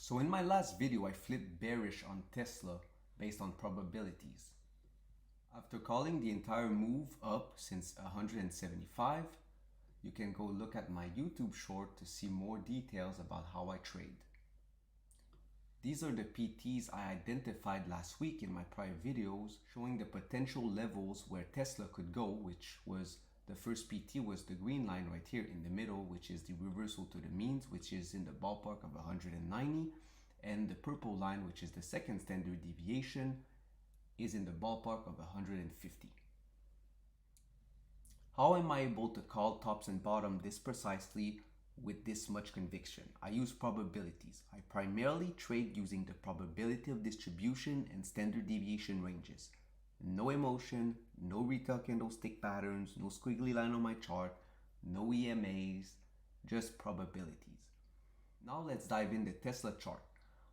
So in my last video, I flipped bearish on Tesla based on probabilities. After calling the entire move up since 175, you can go look at my YouTube short to see more details about how I trade. These are the PTs I identified last week in my prior videos, showing the potential levels where Tesla could go, which was the first PT was the green line right here in the middle, which is the reversal to the means, which is in the ballpark of 190, and the purple line, which is the second standard deviation, is in the ballpark of 150. How am I able to call tops and bottom this precisely with this much conviction? I use probabilities. I primarily trade using the probability of distribution and standard deviation ranges. No emotion, no retail candlestick patterns, no squiggly line on my chart, no EMAs, just probabilities. Now let's dive in the Tesla chart.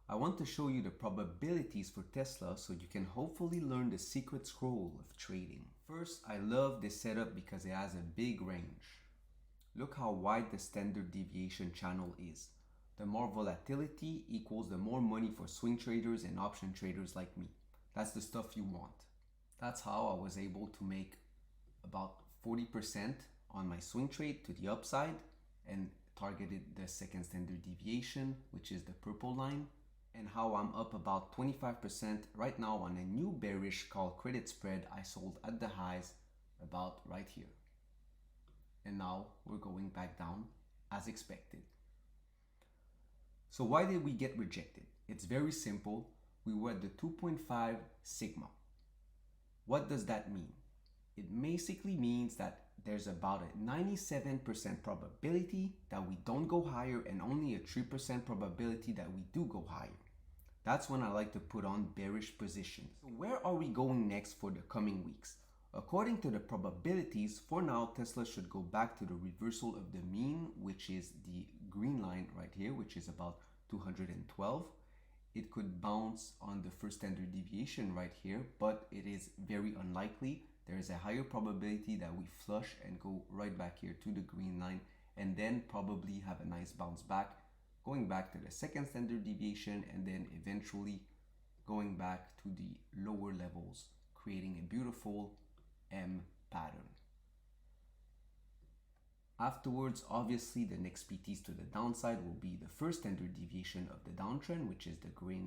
I want to show you the probabilities for Tesla so you can hopefully learn the secret scroll of trading. First, I love this setup because it has a big range. Look how wide the standard deviation channel is. The more volatility equals the more money for swing traders and option traders like me. That's the stuff you want. That's how I was able to make about 40% on my swing trade to the upside and targeted the second standard deviation, which is the purple line, and how I'm up about 25% right now on a new bearish call credit spread I sold at the highs about right here. And now we're going back down as expected. So why did we get rejected? It's very simple. We were at the 2.5 sigma. What does that mean? It basically means that there's about a 97% probability that we don't go higher and only a 3% probability that we do go higher. That's when I like to put on bearish positions. So where are we going next for the coming weeks? According to the probabilities, for now, Tesla should go back to the reversal of the mean, which is the green line right here, which is about 212. It could bounce on the first standard deviation right here, but it is very unlikely. There is a higher probability that we flush and go right back here to the green line and then probably have a nice bounce back, going back to the second standard deviation and then eventually going back to the lower levels, creating a beautiful M pattern. Afterwards, obviously, the next PTs to the downside will be the first standard deviation of the downtrend, which is the gray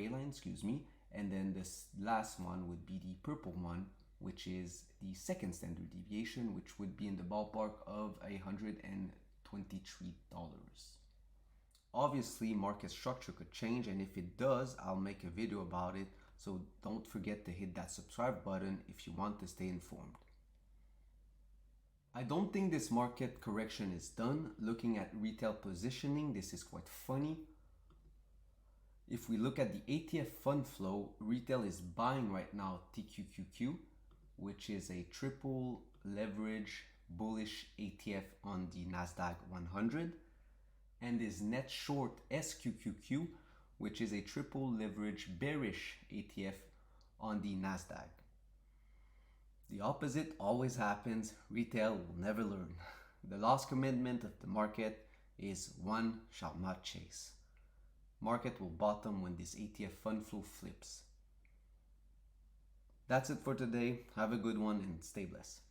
line, and then this last one would be the purple one, which is the second standard deviation, which would be in the ballpark of $123. Obviously, market structure could change, and if it does, I'll make a video about it. So don't forget to hit that subscribe button if you want to stay informed. I don't think this market correction is done. Looking at retail positioning, this is quite funny. If we look at the ATF fund flow, retail is buying right now TQQQ, which is a triple leverage bullish ATF on the Nasdaq 100, and is net short SQQQ, which is a triple leverage bearish ATF on the Nasdaq. The opposite always happens. Retail will never learn. The last commandment of the market is one shall not chase. Market will bottom when this ATF fund flow flips. That's it for today. Have a good one and stay blessed.